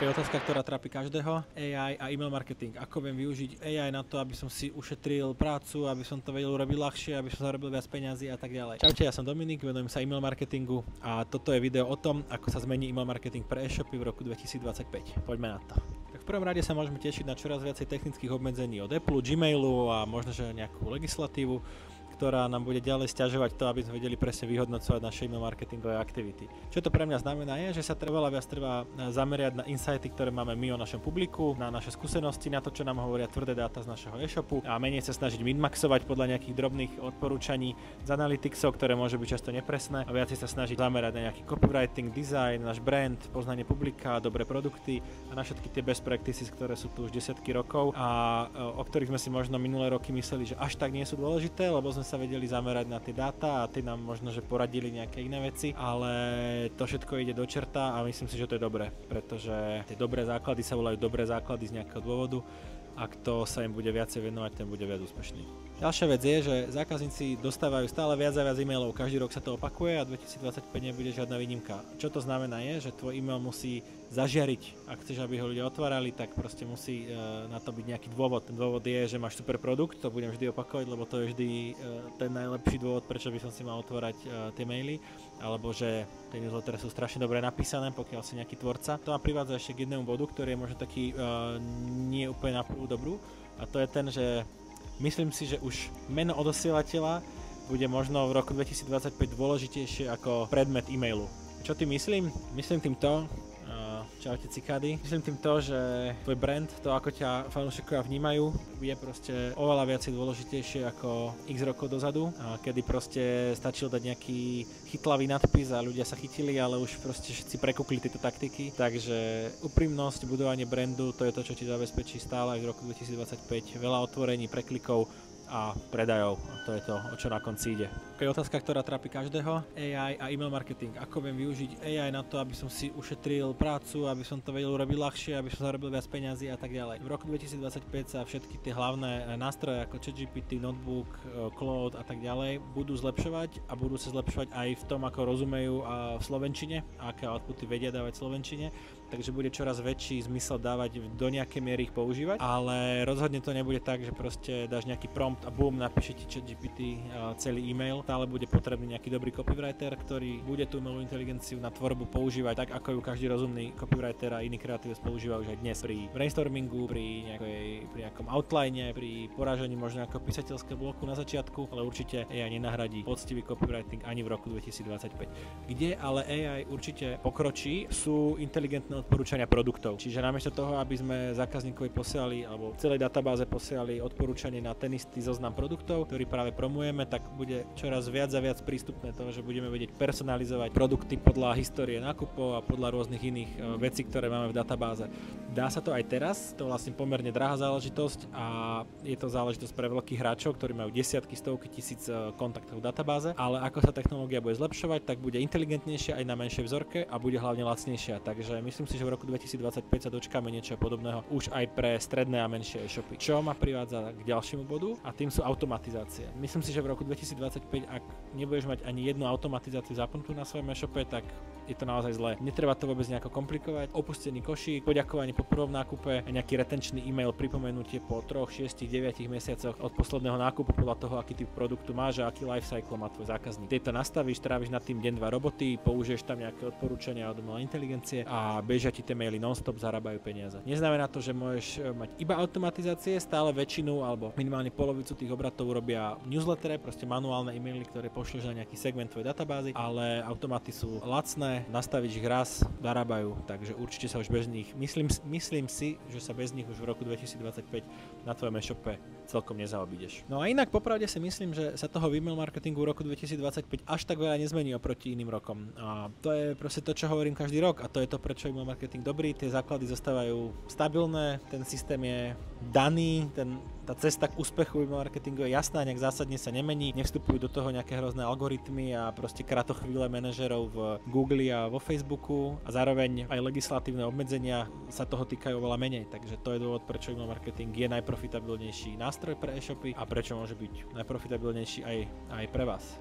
Je otázka, ktorá trápi každého. AI a email marketing. Ako viem využiť AI na to, aby som si ušetril prácu, aby som to vedel urobiť ľahšie, aby som zarobil viac peňazí a tak ďalej. Čaute, ja som Dominik, venujem sa email marketingu a toto je video o tom, ako sa zmení email marketing pre e-shopy v roku 2025. Poďme na to. Tak v prvom rade sa môžeme tešiť na čoraz viacej technických obmedzení od Apple, Gmailu a možno že nejakú legislatívu, ktorá nám bude ďalej sťažovať to, aby sme vedeli presne vyhodnocovať naše email marketingové aktivity. Čo to pre mňa znamená je, že sa veľa viac treba zameriať na insighty, ktoré máme my o našom publiku, na naše skúsenosti, na to, čo nám hovoria tvrdé dáta z našeho e-shopu a menej sa snažiť minmaxovať podľa nejakých drobných odporúčaní z analyticsov, ktoré môžu byť často nepresné a viac sa snažiť zamerať na nejaký copywriting, design, náš brand, poznanie publika, dobré produkty a na všetky tie best practices, ktoré sú tu už desiatky rokov a o ktorých sme si možno minulé roky mysleli, že až tak nie sú dôležité, lebo sme sa vedeli zamerať na tie dáta a tí nám možno, že poradili nejaké iné veci, ale to všetko ide do čerta a myslím si, že to je dobré, pretože tie dobré základy sa volajú dobré základy z nejakého dôvodu a kto sa im bude viacej venovať, ten bude viac úspešný. Ďalšia vec je, že zákazníci dostávajú stále viac a viac e-mailov, každý rok sa to opakuje a 2025 nebude žiadna výnimka. Čo to znamená je, že tvoj e-mail musí zažiariť. Ak chceš, aby ho ľudia otvárali, tak proste musí na to byť nejaký dôvod. Ten dôvod je, že máš super produkt, to budem vždy opakovať, lebo to je vždy ten najlepší dôvod, prečo by som si mal otvárať tie maily, alebo že tie newslettery sú strašne dobre napísané, pokiaľ si nejaký tvorca. To ma privádza ešte k jednému bodu, ktorý je možno taký nie úplne na prvú dobrú, a to je ten, že myslím si, že už meno odosielateľa bude možno v roku 2025 dôležitejšie ako predmet e-mailu. Čo tým myslím? Myslím tým to, čaute cikády, myslím tým to, že tvoj brand, to ako ťa fanúšikovia vnímajú, je proste oveľa viac dôležitejšie ako x rokov dozadu, kedy proste stačil dať nejaký chytlavý nadpis a ľudia sa chytili, ale už proste všetci prekúkli tieto taktiky. Takže úprimnosť, budovanie brandu, to je to, čo ti zabezpečí stále aj v roku 2025. Veľa otvorení, preklikov a predajov. A to je to, o čo na konci ide. Je otázka, ktorá trápi každého. AI a email marketing. Ako viem využiť AI na to, aby som si ušetril prácu, aby som to vedel urobiť ľahšie, aby som zarobil viac peňazí a tak ďalej. V roku 2025 sa všetky tie hlavné nástroje ako ChatGPT, Notebook, Claude a tak ďalej budú zlepšovať a budú sa zlepšovať aj v tom, ako rozumejú v slovenčine, aké outputy vedia dávať v slovenčine. Takže bude čoraz väčší zmysel dávať do nejakej miery ich používať, ale rozhodne to nebude tak, že proste dáš nejaký prompt a boom, napíše ti ChatGPT celý e-mail. Stále bude potrebný nejaký dobrý copywriter, ktorý bude tú umelú inteligenciu na tvorbu používať tak, ako ju každý rozumný copywriter a iný kreatívec používa už aj dnes pri brainstormingu, pri nejakom outline, pri porážaní možno nejakého písateľského bloku na začiatku, ale určite AI nenahradí poctivý copywriting ani v roku 2025. Kde ale AI určite pokročí, sú inteligentné odporúčania produktov. Čiže namiesto toho, aby sme zákazníkovi posielali alebo v celej databáze posielali odporúčanie na ten istý zoznam produktov, ktorý práve promujeme, tak bude čoraz viac a viac prístupné to, že budeme vedieť personalizovať produkty podľa histórie nákupov a podľa rôznych iných vecí, ktoré máme v databáze. Dá sa to aj teraz, to vlastne pomerne drahá záležitosť a je to záležitosť pre veľkých hráčov, ktorí majú desiatky, stovky tisíc kontaktov v databáze, ale ako sa technológia bude zlepšovať, tak bude inteligentnejšia aj na menšej vzorke a bude hlavne lacnejšia. Takže myslím si, že v roku 2025 sa dočkáme niečo podobného už aj pre stredné a menšie e-shopy. Čo ma privádza k ďalšiemu bodu a tým sú automatizácie. Myslím si, že v roku 2025, ak nebudeš mať ani jednu automatizáciu zapnutú na svojom e-shope, tak je to naozaj zlé. Netreba to vôbec nejako komplikovať. Opustený košík, poďakovanie po prvom nákupe a nejaký retenčný e-mail, pripomenutie po 3, 6, 9 mesiacoch od posledného nákupu podľa toho, aký typ produktu máš a aký lifecycle má tvoj zákazník. Tieto nastavíš, tráviš nad tým deň, 2 roboty, použiješ tam nejaké odporúčania od umelej inteligencie a bežia ti tie maily non-stop, zarábajú peniaze. Neznamená to, že môžeš mať iba automatizácie, stále väčšinu alebo minimálne polovicu tých obratov robia newslettere, proste manuálne e-maily, ktoré pošleš na nejaký segment tvojej databázy, ale automaty sú lacné, nastavíš ich raz, zarábajú, takže určite sa už bez nich, myslím si, že sa bez nich už v roku 2025 na tvojom e-shope celkom nezaobídeš. No a inak popravde si myslím, že sa toho email marketingu v roku 2025 až tak veľa nezmení oproti iným rokom. A to je proste to, čo hovorím každý rok a to je to, prečo email marketing dobrý, tie základy zostávajú stabilné, ten systém je daný, tá cesta k úspechu email marketingu je jasná, nejak zásadne sa nemení, nevstupujú do toho nejaké hrozné algoritmy a proste kratochvíle manažerov v Google a vo Facebooku a zároveň aj legislatívne obmedzenia sa toho týkajú oveľa menej, takže to je dôvod, prečo email marketing je najprofitabilnejší nástroj pre e-shopy a prečo môže byť najprofitabilnejší aj pre vás.